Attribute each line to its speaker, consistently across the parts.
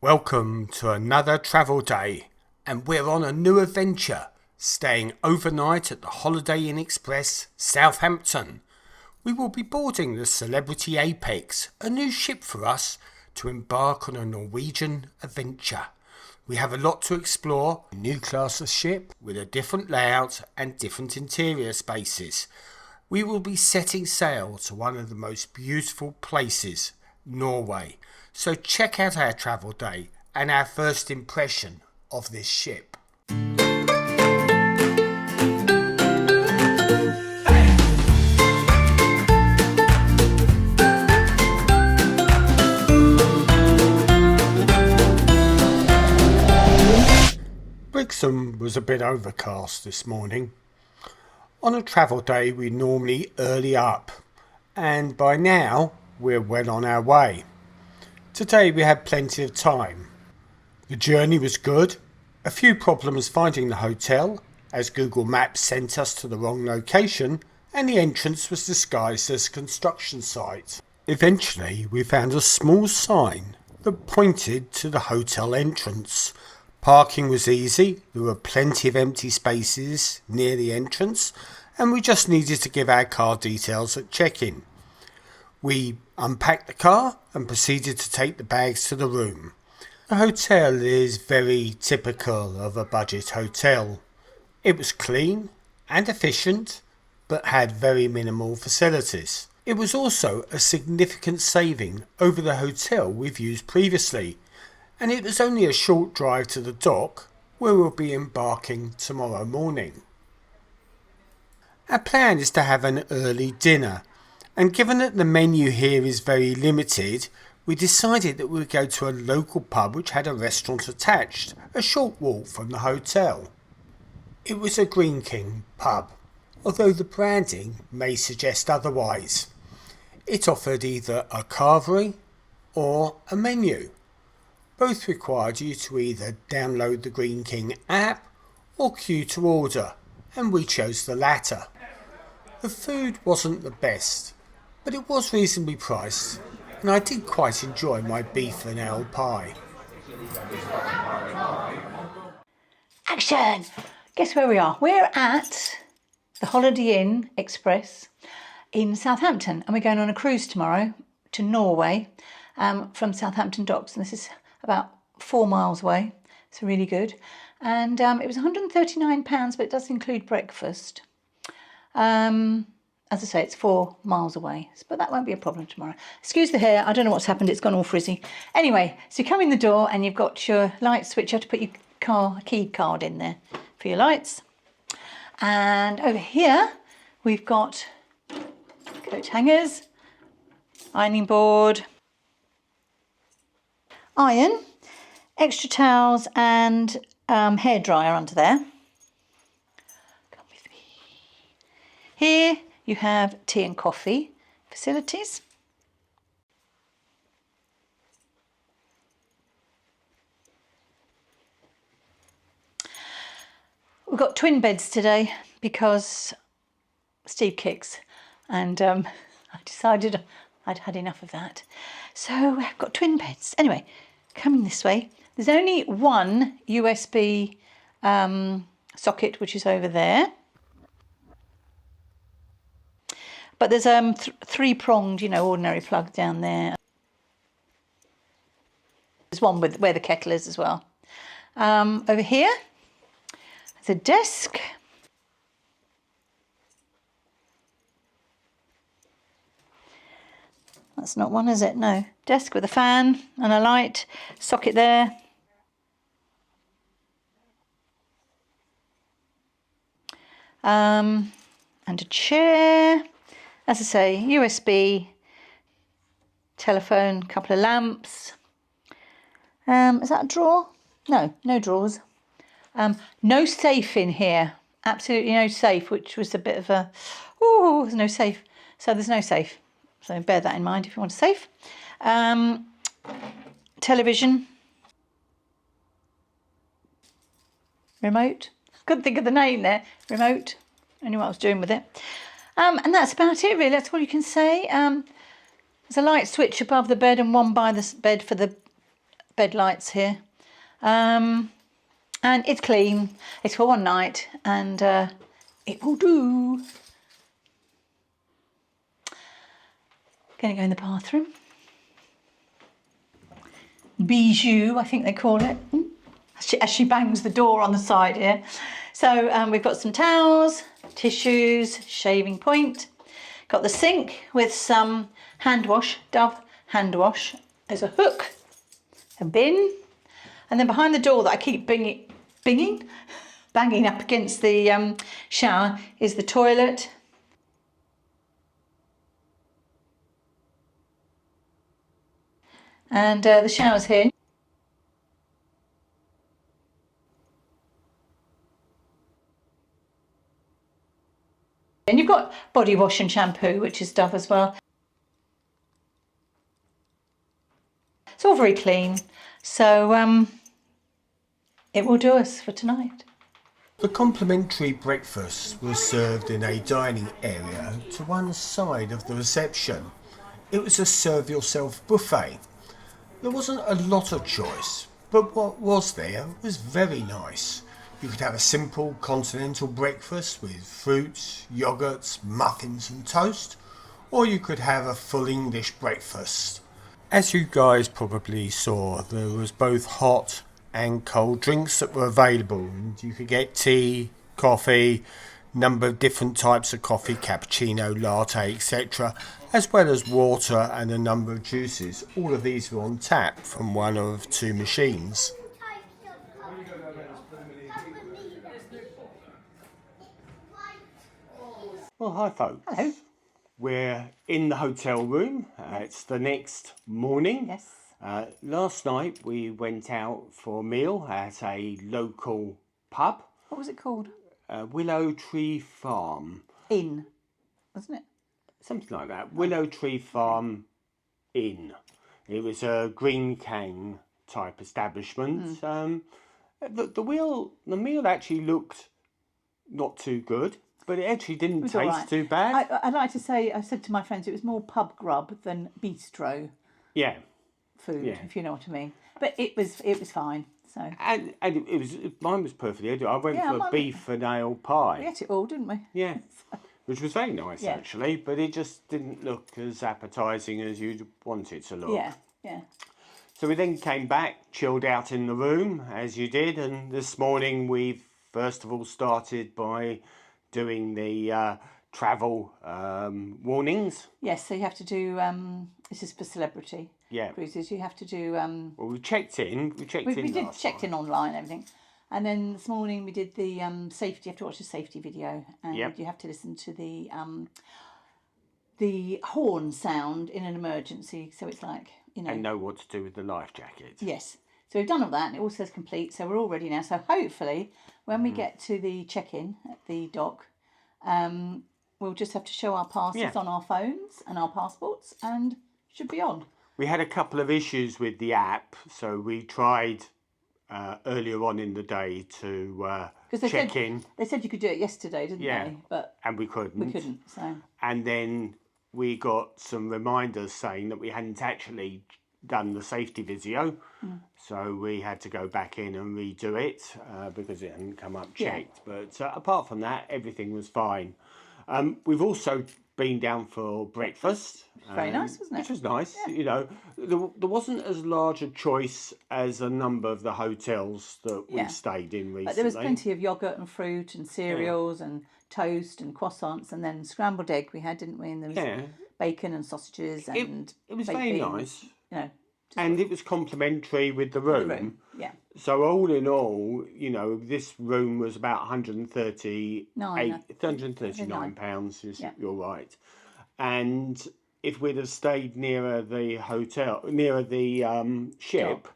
Speaker 1: Welcome to another travel day, and we're on a new adventure, staying overnight at the Holiday Inn Express, Southampton. We will be boarding the Celebrity Apex, a new ship for us, to embark on a Norwegian adventure. We have a lot to explore, a new class of ship with a different layout and different interior spaces. We will be setting sail to one of the most beautiful places, Norway. So check out our travel day and our first impression of this ship. Brixham was a bit overcast this morning. On a travel day we normally early up, and by now we're well on our way. Today we had plenty of time. The journey was good. A few problems finding the hotel, as Google Maps sent us to the wrong location and the entrance was disguised as a construction site. Eventually we found a small sign that pointed to the hotel entrance. Parking was easy, there were plenty of empty spaces near the entrance, and we just needed to give our car details at check-in. We unpacked the car and proceeded to take the bags to the room. The hotel is very typical of a budget hotel. It was clean and efficient, but had very minimal facilities. It was also a significant saving over the hotel we've used previously, and it was only a short drive to the dock where we'll be embarking tomorrow morning. Our plan is to have an early dinner, and given that the menu here is very limited, we decided that we would go to a local pub which had a restaurant attached, a short walk from the hotel. It was a Green King pub, although the branding may suggest otherwise. It offered either a carvery or a menu. Both required you to either download the Green King app or queue to order, and we chose the latter. The food wasn't the best, but it was reasonably priced, and I did quite enjoy my beef and ale pie.
Speaker 2: Action! Guess where we are? We're at the Holiday Inn Express in Southampton, and we're going on a cruise tomorrow to Norway from Southampton docks, and this is about 4 miles away. It's really good. And it was £139, but it does include breakfast. As I say, it's 4 miles away, but that won't be a problem tomorrow. Excuse the hair, I don't know what's happened, it's gone all frizzy. Anyway, so you come in the door and you've got your light switch. You have to put your key card in there for your lights. And over here, we've got coat hangers, ironing board, iron, extra towels and hairdryer under there. Come with me. Here you have tea and coffee facilities. We've got twin beds today because Steve kicks, and I decided I'd had enough of that. So I've got twin beds. Anyway, coming this way, there's only one USB socket, which is over there. But there's three-pronged, ordinary plug down there. There's one with where the kettle is as well. Over here, there's a desk. That's not one, is it? No. Desk with a fan and a light, socket there. And a chair. As I say, USB, telephone, couple of lamps. Is that a drawer? No, no drawers. No safe in here. Absolutely no safe, which was a bit of a, there's no safe. So there's no safe. So bear that in mind if you want a safe. Television. Remote. Couldn't think of the name there. Remote. I knew what I was doing with it. And that's about it really, that's all you can say. There's a light switch above the bed and one by the bed for the bed lights here. And it's clean. It's for one night, and it will do. Gonna go in the bathroom. Bijou, I think they call it. As she bangs the door on the side here. So we've got some towels, tissues, shaving point. Got the sink with some hand wash, Dove hand wash. There's a hook, a bin, and then behind the door that I keep banging up against the shower is the toilet. And the shower's here. And you've got body wash and shampoo, which is Dove as well. It's all very clean. So it will do us for tonight.
Speaker 1: The complimentary breakfast was served in a dining area to one side of the reception. It was a serve yourself buffet. There wasn't a lot of choice, but what was there was very nice. You could have a simple continental breakfast with fruits, yogurts, muffins and toast, or you could have a full English breakfast. As you guys probably saw, there was both hot and cold drinks that were available, and you could get tea, coffee, number of different types of coffee, cappuccino, latte, etc., as well as water and a number of juices. All of these were on tap from one of two machines. Well, hi folks.
Speaker 2: Hello.
Speaker 1: We're in the hotel room. It's the next morning.
Speaker 2: Yes.
Speaker 1: Last night we went out for a meal at a local pub.
Speaker 2: What was it called?
Speaker 1: Willow Tree Farm.
Speaker 2: Inn, wasn't it?
Speaker 1: Something like that. Willow Tree Farm Inn. It was a green cane type establishment. The meal actually looked not too good, but it actually didn't taste
Speaker 2: right.
Speaker 1: too bad.
Speaker 2: I'd like to say, I said to my friends, it was more pub grub than bistro
Speaker 1: Yeah.
Speaker 2: food,
Speaker 1: Yeah.
Speaker 2: if you know what I mean. But it was fine. So
Speaker 1: And it was, mine was perfectly edible. I went for
Speaker 2: mine-
Speaker 1: a beef and ale pie.
Speaker 2: we ate it all, didn't we?
Speaker 1: Yeah, which was very nice
Speaker 2: Yeah.
Speaker 1: actually, but it just didn't look as appetising as you'd want it to look.
Speaker 2: Yeah.
Speaker 1: So we then came back, chilled out in the room, as you did, and this morning we've first of all started by doing the travel warnings.
Speaker 2: Yes, so you have to do, this is for celebrity
Speaker 1: Yeah.
Speaker 2: cruises, you have to do,
Speaker 1: Well, we checked in. We checked
Speaker 2: we
Speaker 1: in
Speaker 2: did
Speaker 1: last
Speaker 2: checked
Speaker 1: night.
Speaker 2: in online and everything. And then this morning we did the safety, you have to watch a safety video, and
Speaker 1: Yep.
Speaker 2: you have to listen to the horn sound in an emergency. So it's like,
Speaker 1: And know what to do with the life jacket.
Speaker 2: Yes. So we've done all that and it all says complete. So we're all ready now. So hopefully when we get to the check-in at the dock, we'll just have to show our passes on our phones and our passports and should be on.
Speaker 1: We had a couple of issues with the app, so we tried earlier on in the day to check in.
Speaker 2: They said you could do it yesterday, didn't they? But
Speaker 1: and we couldn't.
Speaker 2: we couldn't. So
Speaker 1: And then we got some reminders saying that we hadn't actually done the safety video. So we had to go back in and redo it because it hadn't come up checked. But apart from that, everything was fine. We've also been down for breakfast.
Speaker 2: very nice, wasn't it?
Speaker 1: Which was nice. You know, there wasn't as large a choice as a number of the hotels that we stayed in recently.
Speaker 2: but there was plenty of yogurt and fruit and cereals and toast and croissants, and then scrambled egg we had, didn't we? And there was bacon and sausages and
Speaker 1: it was
Speaker 2: baked
Speaker 1: very
Speaker 2: beans,
Speaker 1: nice.
Speaker 2: You know,
Speaker 1: And it was complimentary with the room.
Speaker 2: Yeah.
Speaker 1: So all in all, you know, this room was about 139 pounds. You're right. And if we'd have stayed nearer the hotel, nearer the ship,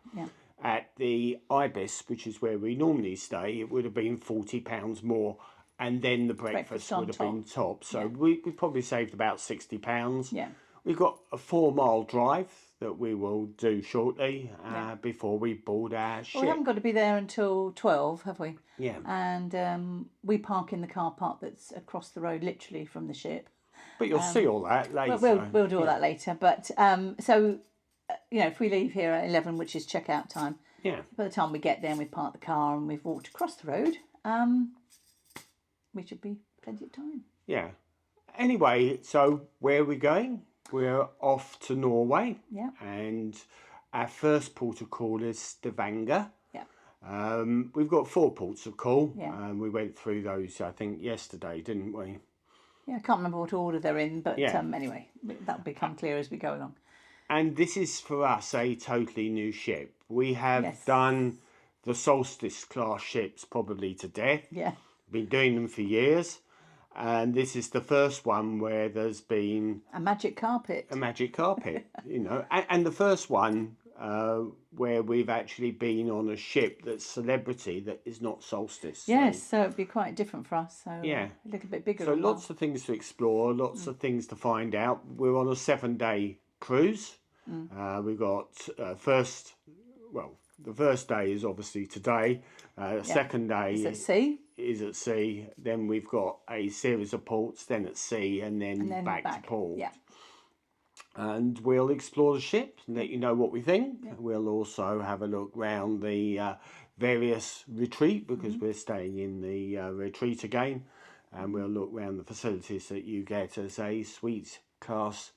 Speaker 1: at the Ibis, which is where we normally stay, it would have been £40 more. And then the breakfast would have been top. So we probably saved about £60.
Speaker 2: Yeah.
Speaker 1: We've got a 4-mile drive that we will do shortly before we board our ship.
Speaker 2: Well, we haven't got to be there until 12, have we?
Speaker 1: Yeah.
Speaker 2: And we park in the car park that's across the road, literally from the ship.
Speaker 1: But you'll see all that later.
Speaker 2: We'll do all that later. But so if we leave here at 11, which is checkout time,
Speaker 1: Yeah.
Speaker 2: by the time we get there and we park the car and we've walked across the road, we should be plenty of time.
Speaker 1: Yeah. Anyway, so where are we going? We're off to Norway.
Speaker 2: Yeah.
Speaker 1: And our first port of call is Stavanger.
Speaker 2: Yeah.
Speaker 1: We've got 4 ports of call.
Speaker 2: Yeah.
Speaker 1: We went through those, I think, yesterday, didn't we?
Speaker 2: Yeah, I can't remember what order they're in, but
Speaker 1: Yeah.
Speaker 2: Anyway, that'll become clear as we go along.
Speaker 1: And this is for us a totally new ship. We have
Speaker 2: Yes.
Speaker 1: done the Solstice class ships probably to death.
Speaker 2: Yeah.
Speaker 1: Been doing them for years. And this is the first one where there's been
Speaker 2: A magic carpet.
Speaker 1: a magic carpet, and the first one where we've actually been on a ship that's celebrity that is not Solstice.
Speaker 2: Yes, so it'd be quite different for us. So
Speaker 1: Yeah.
Speaker 2: a little bit bigger.
Speaker 1: So
Speaker 2: as
Speaker 1: lots
Speaker 2: well.
Speaker 1: of things to explore, lots of things to find out. We're on a 7-day cruise. We've got the first day is obviously today. Second day
Speaker 2: Is at sea.
Speaker 1: is at sea. Then we've got a series of ports, then at sea, and then back to port.
Speaker 2: Yeah.
Speaker 1: And we'll explore the ship and let you know what we think. Yeah. We'll also have a look round the various retreat, because we're staying in the retreat again. And we'll look round the facilities that you get as a suite class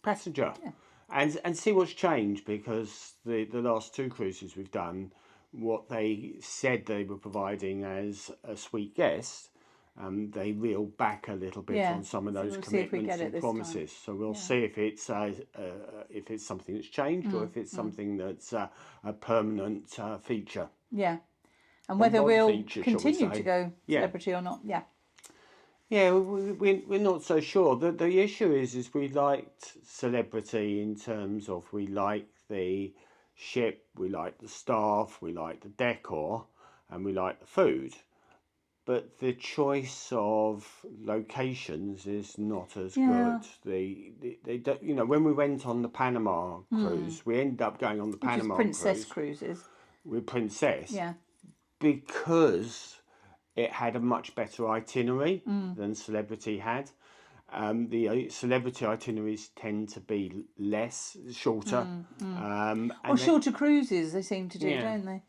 Speaker 1: passenger.
Speaker 2: Yeah.
Speaker 1: And see what's changed, because the last 2 cruises we've done, what they said they were providing as a suite guest, they reeled back a little bit on some of those commitments and promises. So we'll see if it's something that's changed or if it's something that's a permanent feature.
Speaker 2: Yeah, and whether we'll
Speaker 1: feature,
Speaker 2: continue to go celebrity or not. Yeah.
Speaker 1: Yeah, we're not so sure. The issue is we liked celebrity in terms of we like the ship, we like the staff, we like the decor, and we like the food. But the choice of locations is not as good. They don't, when we went on the Panama cruise, we ended up going on the Panama
Speaker 2: Princess cruises.
Speaker 1: With Princess.
Speaker 2: Yeah.
Speaker 1: Because it had a much better itinerary than Celebrity had. The Celebrity itineraries tend to be shorter.
Speaker 2: Shorter cruises they seem to do, don't they?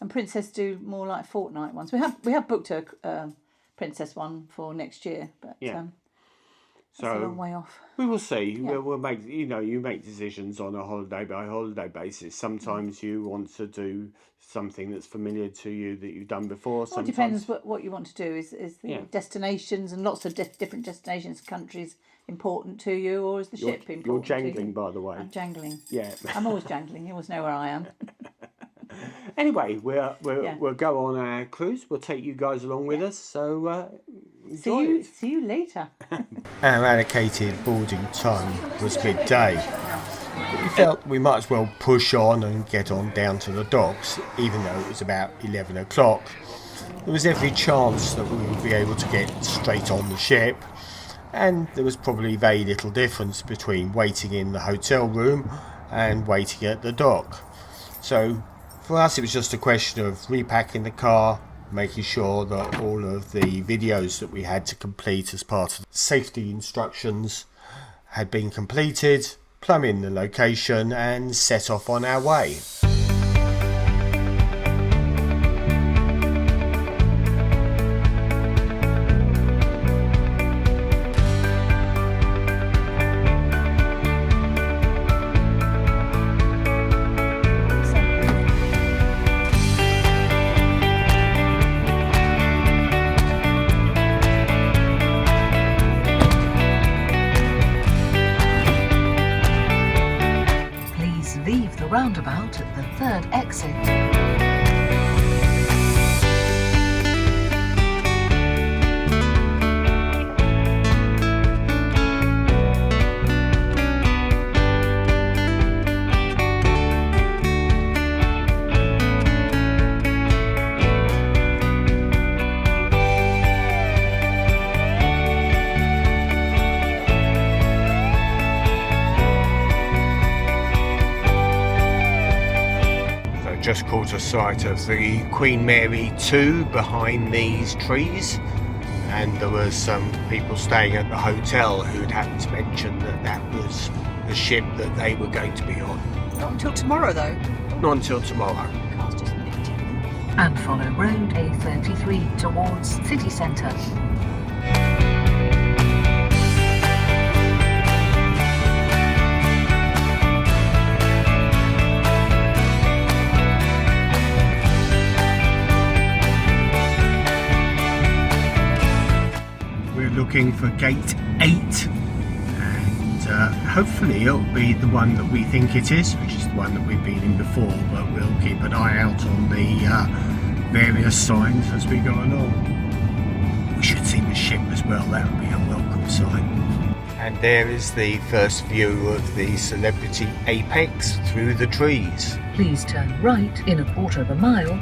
Speaker 2: And Princess do more like fortnight ones. We have booked a Princess one for next year, but that's a long way off.
Speaker 1: We will see. Yeah. We'll make you make decisions on a holiday by holiday basis. Sometimes you want to do something that's familiar to you that you've done before.
Speaker 2: Well, it depends what you want to do. Is the destinations and lots of different destinations, countries important to you, or is the ship important?
Speaker 1: You're jangling, by the way.
Speaker 2: I'm jangling.
Speaker 1: Yeah,
Speaker 2: I'm always jangling. You always know where I am.
Speaker 1: Anyway, we'll go on our cruise. We'll take you guys along with us. So enjoy it.
Speaker 2: See you later.
Speaker 1: Our allocated boarding time was midday. But we felt we might as well push on and get on down to the docks, even though it was about 11 o'clock. There was every chance that we would be able to get straight on the ship, and there was probably very little difference between waiting in the hotel room and waiting at the dock. So for us, it was just a question of repacking the car, making sure that all of the videos that we had to complete as part of the safety instructions had been completed, plumb in the location, and set off on our way.
Speaker 3: Roundabout at the 3rd exit.
Speaker 1: Just caught a sight of the Queen Mary 2 behind these trees, and there were some people staying at the hotel who'd happened to mention that was the ship that they were going to be on.
Speaker 2: Not until tomorrow, though.
Speaker 1: Not until tomorrow.
Speaker 2: Car's just nicked it.
Speaker 3: And follow road A33 towards city centre.
Speaker 1: We're looking for gate 8, and hopefully it'll be the one that we think it is, which is the one that we've been in before, but we'll keep an eye out on the various signs as we go along. We should see the ship as well, that would be a welcome sign. And there is the first view of the celebrity apex through the trees.
Speaker 3: Please turn right in a quarter of a mile.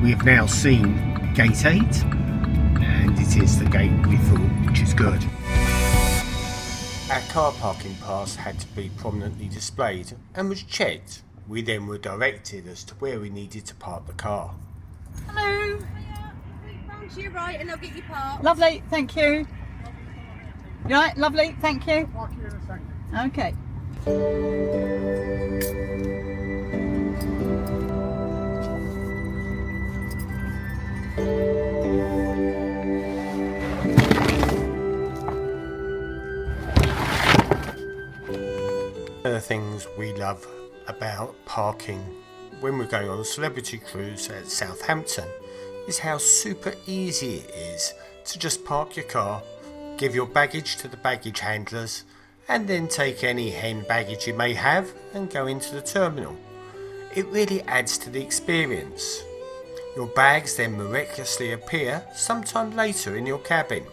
Speaker 1: We have now seen gate 8, and it is the gate we thought, which is good. Our car parking pass had to be prominently displayed and was checked. We then were directed as to where we needed to park the car.
Speaker 2: Hello.
Speaker 4: Round to your right and they'll get you parked.
Speaker 2: Lovely, thank you. You right? Lovely, thank you. Okay.
Speaker 1: One of the things we love about parking when we're going on a celebrity cruise at Southampton is how super easy it is to just park your car, give your baggage to the baggage handlers, and then take any hand baggage you may have and go into the terminal. It really adds to the experience. Your bags then miraculously appear sometime later in your cabin.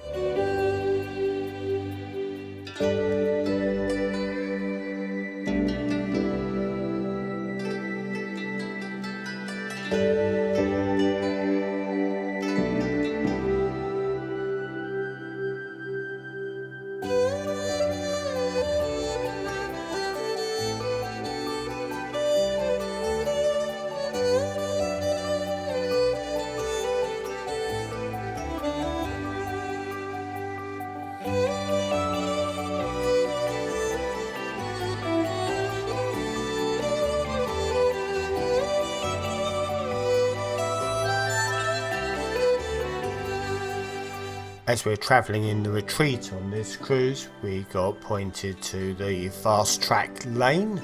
Speaker 1: As we're travelling in the retreat on this cruise, we got pointed to the fast track lane.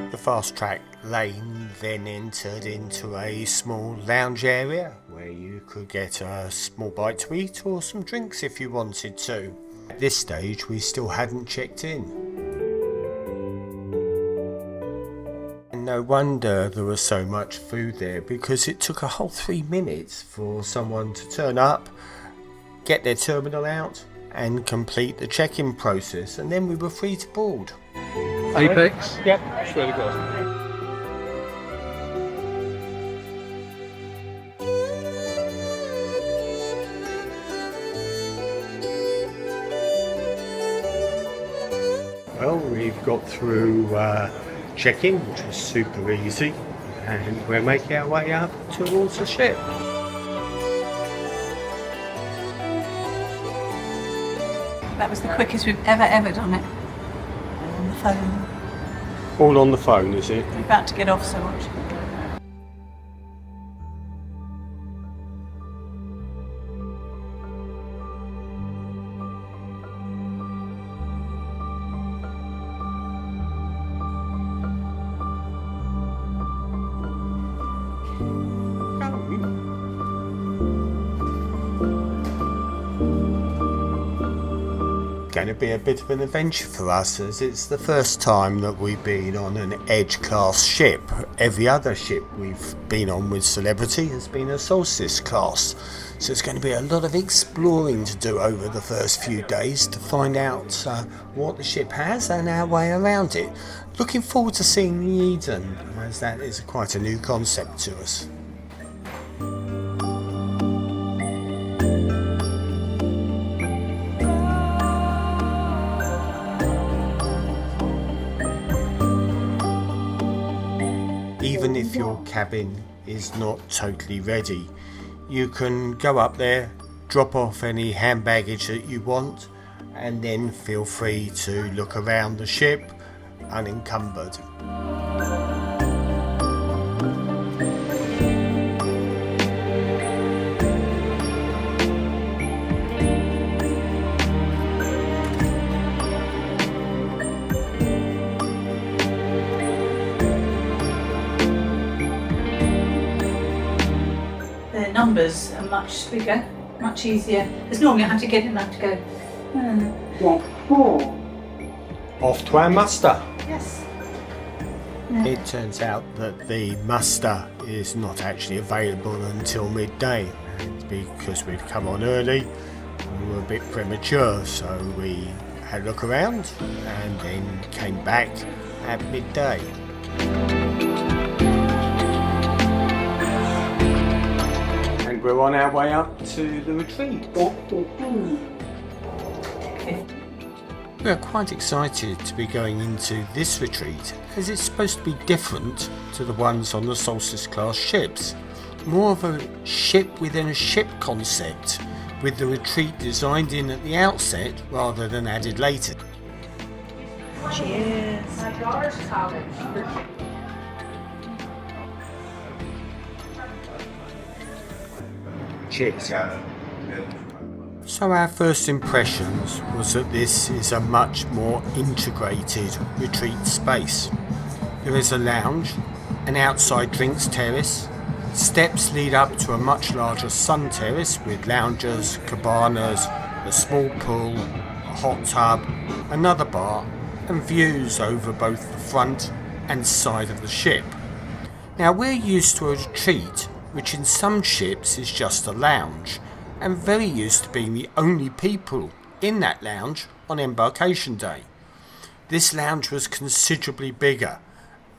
Speaker 1: The fast track lane then entered into a small lounge area where you could get a small bite to eat or some drinks if you wanted to. At this stage we still hadn't checked in. No wonder there was so much food there, because it took a whole 3 minutes for someone to turn up, get their terminal out and complete the check-in process, and then we were free to board.
Speaker 5: Apex?
Speaker 1: Yep.
Speaker 5: Swear to God.
Speaker 1: Well, we've got through check-in, which was super easy, and we're making our way up towards the ship.
Speaker 2: That was the quickest we've ever done it. On the phone.
Speaker 1: All on the phone, is it?
Speaker 2: We're about to get off so much.
Speaker 1: Going to be a bit of an adventure for us, as it's the first time that we've been on an Edge class ship. Every other ship we've been on with Celebrity has been a Solstice class, so it's going to be a lot of exploring to do over the first few days to find out what the ship has and our way around it. Looking forward to seeing the Eden, as that is quite a new concept to us. Even if your cabin is not totally ready, you can go up there, drop off any hand baggage that you want, and then feel free to look around the ship unencumbered.
Speaker 2: Their numbers are much bigger, much easier. Because normally I have to get in that to go.
Speaker 3: Deck 4.
Speaker 1: Off to our muster.
Speaker 2: Yes.
Speaker 1: It turns out that the muster is not actually available until midday. It's because we'd come on early, we were a bit premature, so we had a look around and then came back at midday. And we're on our way up to the retreat.
Speaker 3: Deck 15.
Speaker 1: We are quite excited to be going into this retreat, as it's supposed to be different to the ones on the Solstice class ships. More of a ship within a ship concept, with the retreat designed in at the outset rather than added later.
Speaker 2: Cheers.
Speaker 1: Cheers. So our first impressions was that this is a much more integrated retreat space. There is a lounge, an outside drinks terrace, steps lead up to a much larger sun terrace with loungers, cabanas, a small pool, a hot tub, another bar and views over both the front and side of the ship. Now we're used to a retreat which in some ships is just a lounge, and very used to being the only people in that lounge on embarkation day. This lounge was considerably bigger,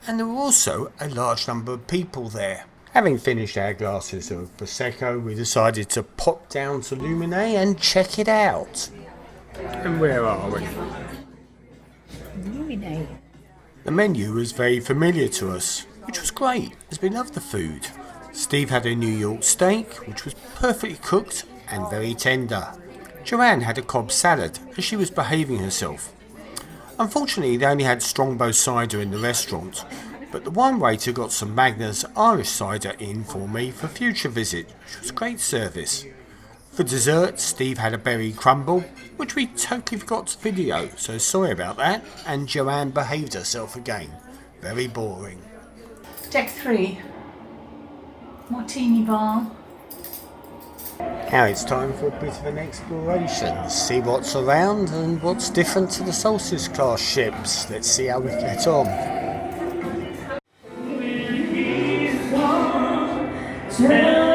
Speaker 1: and there were also a large number of people there. Having finished our glasses of Prosecco, we decided to pop down to Luminae and check it out. And where are we?
Speaker 2: Luminae.
Speaker 1: The menu was very familiar to us, which was great, as we loved the food. Steve had a New York steak, which was perfectly cooked and very tender. Joanne had a Cobb salad, as she was behaving herself. Unfortunately, they only had Strongbow cider in the restaurant, but the wine waiter got some Magners Irish cider in for me for future visit, which was great service. For dessert, Steve had a berry crumble, which we totally forgot to video, so sorry about that, and Joanne behaved herself again. Very boring.
Speaker 2: Deck 3. Martini Bar.
Speaker 1: Now it's time for a bit of an exploration, see what's around and what's different to the Solstice class ships. Let's see how we get on.
Speaker 2: Hello.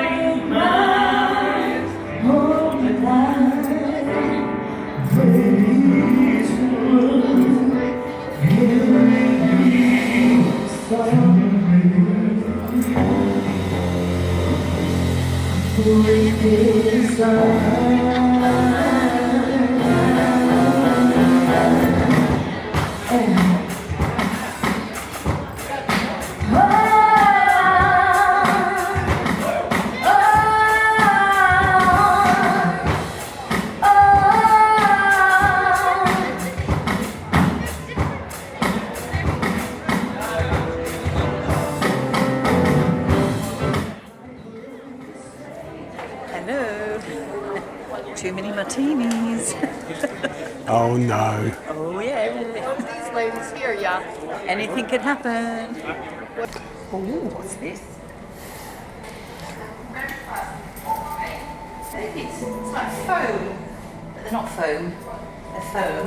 Speaker 2: Too many martinis.
Speaker 1: Oh no.
Speaker 2: Oh yeah.
Speaker 4: These ladies here, yeah.
Speaker 2: Anything could happen. Oh, what's this? It's like foam. But they're not foam. They're foam.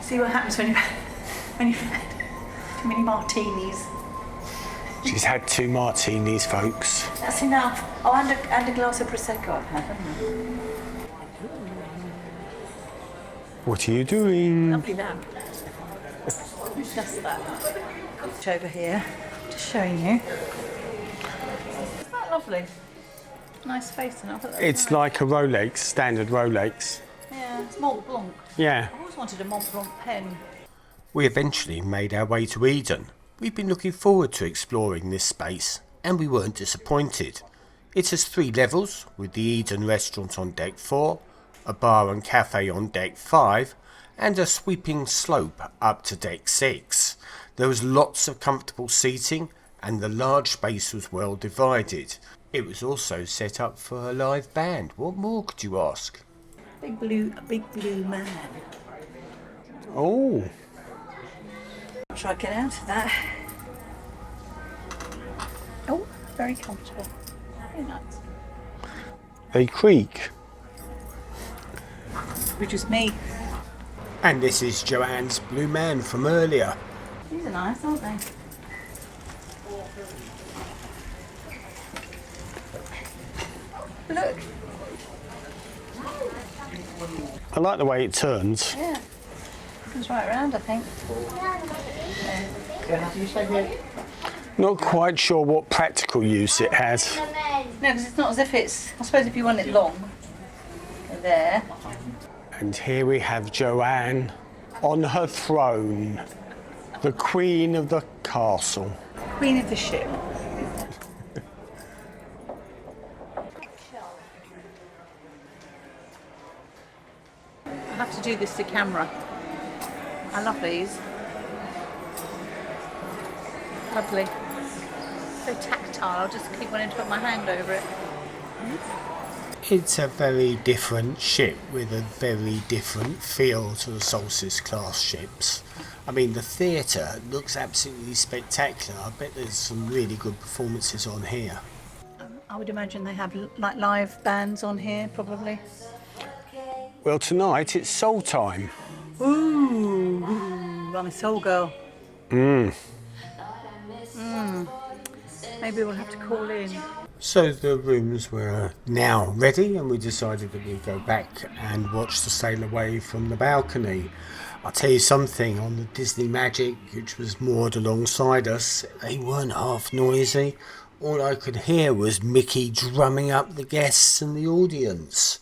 Speaker 2: See what happens when you've had too many martinis.
Speaker 1: She's had 2 martinis, folks.
Speaker 2: That's enough. Oh, and a glass of Prosecco I've had, haven't I?
Speaker 1: What are you doing?
Speaker 2: Lovely lamp. Just that. It's over here. Just showing you. Isn't that lovely? Nice face and I'll put that
Speaker 1: It's like a Rolex, standard Rolex.
Speaker 2: Yeah, it's Mont Blanc.
Speaker 1: Yeah.
Speaker 2: I've always wanted a Mont Blanc pen.
Speaker 1: We eventually made our way to Eden, We've been looking forward to exploring this space, and we weren't disappointed. It has 3 levels, with the Eden restaurant on deck 4, a bar and cafe on deck 5, and a sweeping slope up to deck 6. There was lots of comfortable seating, and the large space was well divided. It was also set up for a live band. What more could you ask?
Speaker 2: A big blue man.
Speaker 1: Oh,
Speaker 2: Try to get out of that. Oh, very comfortable. Very nice.
Speaker 1: they creak.
Speaker 2: Which is me.
Speaker 1: And this is Joanne's Blue Man from earlier.
Speaker 2: These are nice, aren't they? Look.
Speaker 1: I like the way it turns.
Speaker 2: Yeah. Comes right around, I think.
Speaker 1: Not quite sure what practical use it has.
Speaker 2: No, because it's not as if it's... I suppose if you want it long. There.
Speaker 1: And here we have Joanne on her throne, the queen of the castle.
Speaker 2: Queen of the ship. I have to do this to camera. I love these. Lovely. So tactile, I'll just keep wanting to put my hand over it.
Speaker 1: It's a very different ship with a very different feel to the Solstice class ships. I mean, the theatre looks absolutely spectacular. I bet there's some really good performances on here.
Speaker 2: I would imagine they have like live bands on here, probably.
Speaker 1: Well, tonight it's soul time.
Speaker 2: Ooh, I'm a soul girl. Maybe we'll have to call in.
Speaker 1: So the rooms were now ready, and we decided that we'd go back and watch the sail away from the balcony. I'll tell you something, on the Disney Magic, which was moored alongside us, they weren't half noisy. All I could hear was Mickey drumming up the guests and the audience.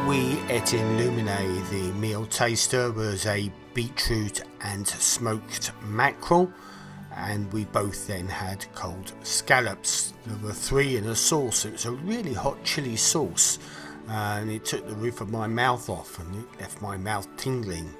Speaker 1: We ate in Luminae. The meal taster was a beetroot and smoked mackerel, and we both then had cold scallops. There were 3 in a sauce. It was a really hot chili sauce, and it took the roof of my mouth off and it left my mouth tingling.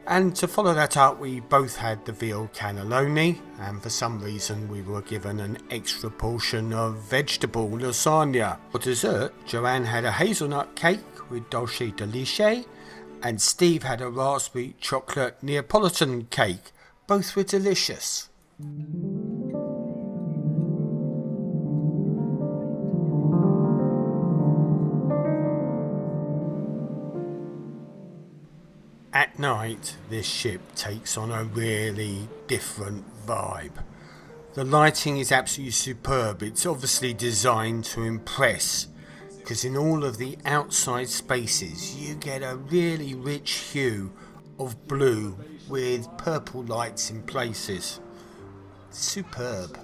Speaker 1: And to follow that up, we both had the veal cannelloni, and for some reason we were given an extra portion of vegetable lasagna. For dessert, Joanne had a hazelnut cake with dulce de leche, and Steve had a raspberry chocolate Neapolitan cake. Both were delicious. At night, this ship takes on a really different vibe. The lighting is absolutely superb. It's obviously designed to impress, because in all of the outside spaces you get a really rich hue of blue with purple lights in places. Superb.